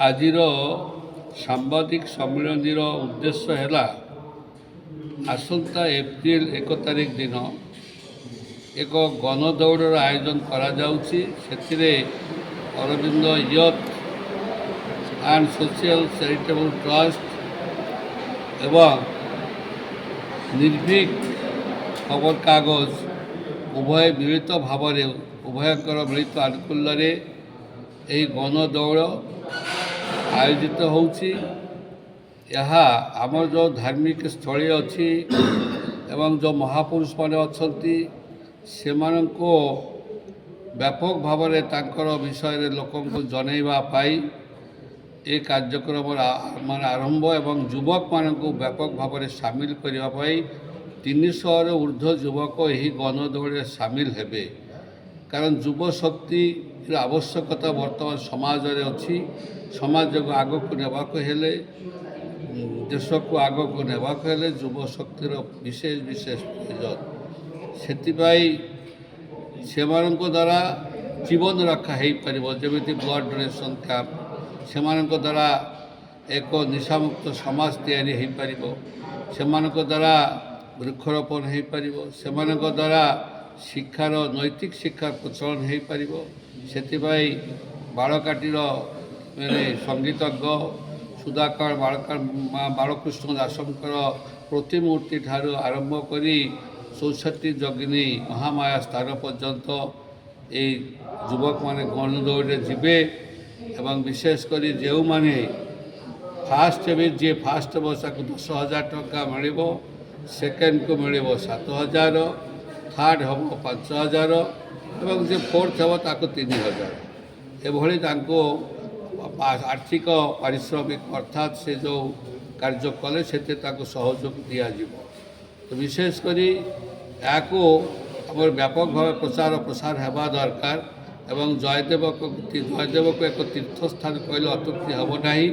ଆଜିର ସାମ୍ବାଦିକ ସମ୍ମିଳନୀର ଉଦ୍ଦେଶ୍ୟ ହେଲା ଆସନ୍ତା ଏପ୍ରିଲ 1 ତାରିଖ ଦିନ ଏକ ଗଣଦୌଡ଼ର ଆୟୋଜନ କରାଯାଉଛି। ସେଥିରେ Aurobindo youth and social charitable trust ଏବଂ ନିର୍ଭୀକ ଖବରକାଗଜ ଉଭୟ ମିଳିତ ଭାବରେ ଉଭୟଙ୍କର ମିଳିତ ଆନୁକୂଲ୍ୟରେ ଏହି ଗଣଦୌଡ଼ ଆୟୋଜିତ ହେଉଛି। ଏହା ଆମର ଯେଉଁ ଧାର୍ମିକ ସ୍ଥଳୀ ଅଛି ଏବଂ ଯେଉଁ ମହାପୁରୁଷମାନେ ଅଛନ୍ତି ସେମାନଙ୍କୁ ବ୍ୟାପକ ଭାବରେ ତାଙ୍କର ବିଷୟରେ ଲୋକଙ୍କୁ ଜଣାଇବା ପାଇଁ ଏ କାର୍ଯ୍ୟକ୍ରମର ଆରମ୍ଭ ଏବଂ ଯୁବକମାନଙ୍କୁ ବ୍ୟାପକ ଭାବରେ ସାମିଲ କରିବା ପାଇଁ 300ରୁ ଉର୍ଦ୍ଧ୍ୱ ଯୁବକ ଏହି ଗଣଦୌଡ଼ରେ ସାମିଲ ହେବେ। କାରଣ ଯୁବ ଶକ୍ତିର ଆବଶ୍ୟକତା ବର୍ତ୍ତମାନ ସମାଜରେ ଅଛି। ସମାଜକୁ ଆଗକୁ ନେବାକୁ ହେଲେ, ଦେଶକୁ ଆଗକୁ ନେବାକୁ ହେଲେ ଯୁବ ଶକ୍ତିର ବିଶେଷ ପ୍ରୟୋଜନ। ସେଥିପାଇଁ ସେମାନଙ୍କ ଦ୍ୱାରା ଜୀବନ ରକ୍ଷା ହୋଇପାରିବ। ଯେମିତି ବ୍ଲଡ଼ ଡୋନେସନ୍ କ୍ୟାମ୍ପ, ସେମାନଙ୍କ ଦ୍ୱାରା ଏକ ନିଶାମୁକ୍ତ ସମାଜ ତିଆରି ହୋଇପାରିବ। ସେମାନଙ୍କ ଦ୍ୱାରା ବୃକ୍ଷରୋପଣ ହୋଇପାରିବ। ସେମାନଙ୍କ ଦ୍ୱାରା ଶିକ୍ଷାର ନୈତିକ ଶିକ୍ଷାର ପ୍ରଚଳନ ହୋଇପାରିବ। ସେଥିପାଇଁ ବାଳକାଟିର ସଙ୍ଗୀତଜ୍ଞ ସୁଧାକର ବାଳକୃଷ୍ଣ ଦାସଙ୍କର ପ୍ରତିମୂର୍ତ୍ତି ଠାରୁ ଆରମ୍ଭ କରି 64 ଯୋଗିନୀ ମହାମାୟା ସ୍ଥାନ ପର୍ଯ୍ୟନ୍ତ ଏହି ଯୁବକମାନେ ଗଣଦୌଡ଼ରେ ଯିବେ ଏବଂ ବିଶେଷ କରି ଯେଉଁମାନେ ଫାଷ୍ଟ ହେବେ, ଯିଏ ଫାଷ୍ଟ ହେବ ତାକୁ 10,000 ଟଙ୍କା ମିଳିବ, ସେକେଣ୍ଡକୁ ମିଳିବ 7,000, ଥାର୍ଡ଼ ହେବ 5,000 ଏବଂ ଯିଏ ଫୋର୍ଥ ହେବ ତାକୁ 3,000। ଏଭଳି ତାଙ୍କୁ ଆର୍ଥିକ ପାରିଶ୍ରମିକ ଅର୍ଥାତ୍ ସେ ଯେଉଁ କାର୍ଯ୍ୟ କଲେ ସେଥିରେ ତାଙ୍କୁ ସହଯୋଗ ଦିଆଯିବ। ତ ବିଶେଷ କରି ଏହାକୁ ଆମର ବ୍ୟାପକ ଭାବେ ପ୍ରସାର ହେବା ଦରକାର ଏବଂ ଜୟଦେବକୁ ଏକ ତୀର୍ଥସ୍ଥାନ କହିଲେ ଅତ୍ୟୁକ୍ତି ହେବ ନାହିଁ।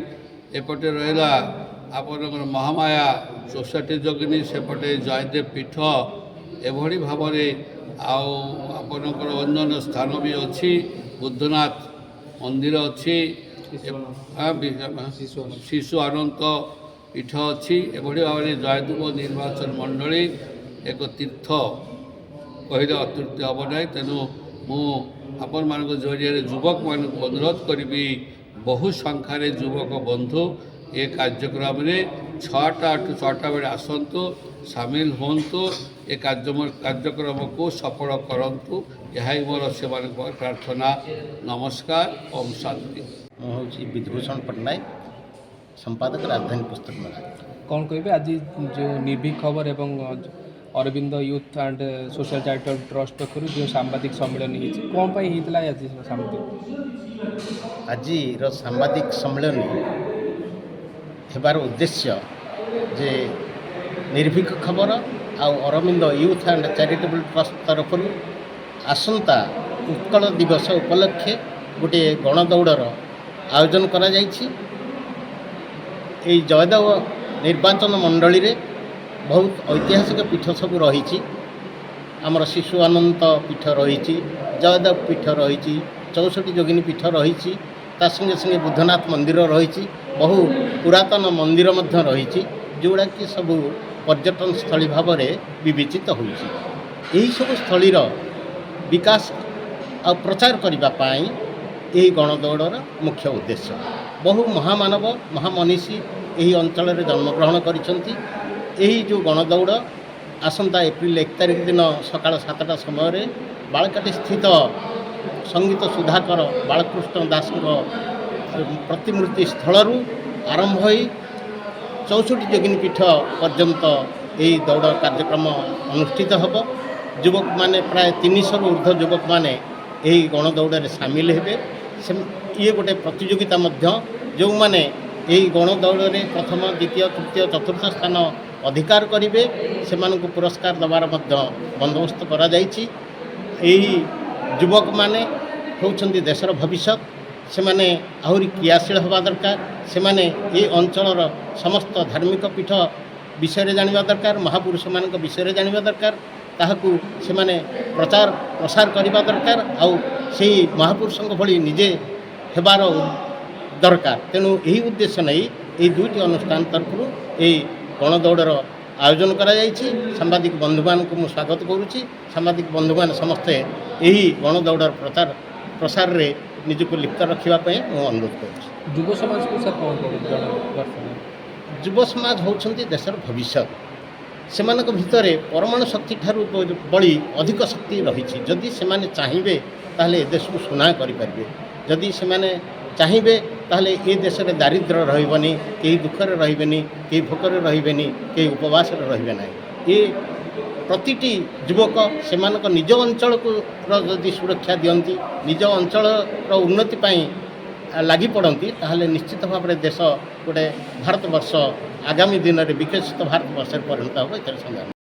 ଏପଟେ ରହିଲା ଆପଣଙ୍କର ମହାମାୟା 64 ଯୋଗିନୀ, ସେପଟେ ଜୟଦେବ ପୀଠ, ଏଭଳି ଭାବରେ ଆଉ ଆପଣଙ୍କର ଅନ୍ୟାନ୍ୟ ସ୍ଥାନ ବି ଅଛି। ବୁଦ୍ଧନାଥ ମନ୍ଦିର ଅଛି, ଶିଶୁ ଅନନ୍ତ ପୀଠ ଅଛି। ଏଭଳି ଭାବରେ ଜୟଦେବ ନିର୍ବାଚନ ମଣ୍ଡଳୀ ଏକ ତୀର୍ଥ କହିଲେ ଅତ୍ୟୁକ୍ତି ହେବ ନାହିଁ। ତେଣୁ ମୁଁ ଆପଣମାନଙ୍କ ଜରିଆରେ ଯୁବକମାନଙ୍କୁ ଅନୁରୋଧ କରିବି, ବହୁ ସଂଖ୍ୟାରେ ଯୁବକ ବନ୍ଧୁ ଏ କାର୍ଯ୍ୟକ୍ରମରେ 6ଟାରୁ 6ଟା ବେଳେ ଆସନ୍ତୁ, ସାମିଲ ହୁଅନ୍ତୁ, ଏ କାର୍ଯ୍ୟକ୍ରମକୁ ସଫଳ କରନ୍ତୁ। ଏହା ହିଁ ମୋର ସେମାନଙ୍କ ପ୍ରାର୍ଥନା। ନମସ୍କାର, ଓମ୍ ଶାନ୍ତି। ମୁଁ ହେଉଛି ବିଧୁଭୂଷଣ ପଟ୍ଟନାୟକ, ସମ୍ପାଦକ ରାଜଧାନୀ ପୁସ୍ତକ ମେଳା। କ'ଣ କହିବେ ଆଜି ଯେଉଁ ନିର୍ଭୀକ ଖବର ଏବଂ Arabinda youth and social charitable trust ପକ୍ଷରୁ ଯେଉଁ ସାମ୍ବାଦିକ ସମ୍ମିଳନୀ ହେଇଛି, କ'ଣ ପାଇଁ ହେଇଥିଲା ଆଜି ସାମ୍ବାଦିକ? ଆଜିର ସାମ୍ବାଦିକ ସମ୍ମିଳନୀ ହେବାର ଉଦ୍ଦେଶ୍ୟ ଯେ ନିର୍ଭୀକ ଖବର ଆଉ Arabinda youth and charitable trust ତରଫରୁ ଆସନ୍ତା ଉତ୍କଳ ଦିବସ ଉପଲକ୍ଷେ ଗୋଟିଏ ଗଣଦୌଡ଼ର ଆୟୋଜନ କରାଯାଇଛି। ଏହି ଜୟଦେବ ନିର୍ବାଚନ ମଣ୍ଡଳୀରେ ବହୁତ ଐତିହାସିକ ପୀଠ ସବୁ ରହିଛି। ଆମର ଶିଶୁ ଅନନ୍ତ ପୀଠ ରହିଛି, ଜୟଦେବ ପୀଠ ରହିଛି, 64 ଯୋଗିନୀ ପୀଠ ରହିଛି, ତା ସଙ୍ଗେ ସଙ୍ଗେ ବୁଦ୍ଧନାଥ ମନ୍ଦିର ରହିଛି, ବହୁ ପୁରାତନ ମନ୍ଦିର ମଧ୍ୟ ରହିଛି, ଯେଉଁଗୁଡ଼ାକି ସବୁ ପର୍ଯ୍ୟଟନ ସ୍ଥଳୀ ଭାବରେ ବିବେଚିତ ହୋଇଛି। ଏହିସବୁ ସ୍ଥଳୀର ବିକାଶ ଆଉ ପ୍ରଚାର କରିବା ପାଇଁ ଏହି ଗଣଦୌଡ଼ର ମୁଖ୍ୟ ଉଦ୍ଦେଶ୍ୟ। ବହୁ ମହାମାନବ ମହାମନୀଷୀ ଏହି ଅଞ୍ଚଳରେ ଜନ୍ମଗ୍ରହଣ କରିଛନ୍ତି। ଏହି ଯେଉଁ ଗଣଦୌଡ଼ ଆସନ୍ତା ଏପ୍ରିଲ 1 ତାରିଖ ଦିନ ସକାଳ 7ଟା ସମୟରେ ବାଳକାଟି ସ୍ଥିତ ସଙ୍ଗୀତ ସୁଧାକର ବାଳକୃଷ୍ଣ ଦାସଙ୍କ ପ୍ରତିମୂର୍ତ୍ତି ସ୍ଥଳରୁ ଆରମ୍ଭ ହୋଇ 64 ଯୋଗିନୀ ପୀଠ ପର୍ଯ୍ୟନ୍ତ ଏହି ଦୌଡ଼ କାର୍ଯ୍ୟକ୍ରମ ଅନୁଷ୍ଠିତ ହେବ। ଯୁବକମାନେ ପ୍ରାୟ 300ରୁ ଉର୍ଦ୍ଧ୍ୱ ଯୁବକମାନେ ଏହି ଗଣଦୌଡ଼ରେ ସାମିଲ ହେବେ। ଇଏ ଗୋଟେ ପ୍ରତିଯୋଗିତା ମଧ୍ୟ, ଯେଉଁମାନେ ଏହି ଗଣଦୌଡ଼ରେ ପ୍ରଥମ, ଦ୍ୱିତୀୟ, ତୃତୀୟ, ଚତୁର୍ଥ ସ୍ଥାନ ଅଧିକାର କରିବେ ସେମାନଙ୍କୁ ପୁରସ୍କାର ଦେବାର ମଧ୍ୟ ବନ୍ଦୋବସ୍ତ କରାଯାଇଛି। ଏହି ଯୁବକମାନେ ହେଉଛନ୍ତି ଦେଶର ଭବିଷ୍ୟତ। ସେମାନେ ଆହୁରି କ୍ରିୟାଶୀଳ ହେବା ଦରକାର। ସେମାନେ ଏ ଅଞ୍ଚଳର ସମସ୍ତ ଧାର୍ମିକ ପୀଠ ବିଷୟରେ ଜାଣିବା ଦରକାର, ମହାପୁରୁଷମାନଙ୍କ ବିଷୟରେ ଜାଣିବା ଦରକାର। ତାହାକୁ ସେମାନେ ପ୍ରଚାର ପ୍ରସାର କରିବା ଦରକାର। ଆଉ ସେହି ମହାପୁରୁଷଙ୍କ ଭଳି ନିଜେ ହେବାର ଦରକାର। ତେଣୁ ଏହି ଉଦ୍ଦେଶ୍ୟ ନେଇ ଏହି ଦୁଇଟି ଅନୁଷ୍ଠାନ ତରଫରୁ ଏହି ଗଣଦୌଡ଼ର ଆୟୋଜନ କରାଯାଇଛି। ସାମ୍ବାଦିକ ବନ୍ଧୁମାନଙ୍କୁ ମୁଁ ସ୍ୱାଗତ କରୁଛି। ସାମ୍ବାଦିକ ବନ୍ଧୁମାନେ ସମସ୍ତେ ଏହି ଗଣଦୌଡ଼ର ପ୍ରସାରରେ ନିଜକୁ ଲିପ୍ତ ରଖିବା ପାଇଁ ମୁଁ ଅନୁରୋଧ କରୁଛି। ଯୁବ ସମାଜକୁ ସାର୍ କ'ଣ କରୁଛି? ଯୁବ ସମାଜ ହେଉଛନ୍ତି ଦେଶର ଭବିଷ୍ୟତ। ସେମାନଙ୍କ ଭିତରେ ପରମାଣୁ ଶକ୍ତି ଠାରୁ ବଳି ଅଧିକ ଶକ୍ତି ରହିଛି। ଯଦି ସେମାନେ ଚାହିଁବେ ତାହେଲେ ଏ ଦେଶକୁ ସୁନା କରିପାରିବେ। ଯଦି ସେମାନେ ଚାହିଁବେ ତାହେଲେ ଏ ଦେଶରେ ଦାରିଦ୍ର୍ୟ ରହିବନି, କେହି ଦୁଃଖରେ ରହିବେନି, କେହି ଭୋକରେ ରହିବେନି, କେହି ଉପବାସରେ ରହିବେ ନାହିଁ। ଏ ପ୍ରତିଟି ଯୁବକ ସେମାନଙ୍କ ନିଜ ଅଞ୍ଚଳକୁ ଯଦି ସୁରକ୍ଷା ଦିଅନ୍ତି, ନିଜ ଅଞ୍ଚଳର ଉନ୍ନତି ପାଇଁ ଲାଗି ପଡ଼ନ୍ତି, ତାହେଲେ ନିଶ୍ଚିତ ଭାବରେ ଦେଶ ଗୋଟେ ଭାରତବର୍ଷ ଆଗାମୀ ଦିନରେ ବିକଶିତ ଭାରତବର୍ଷରେ ପରିଣତ ହେବ। ଏଥିରେ ସନ୍ଦେହ ନାହିଁ।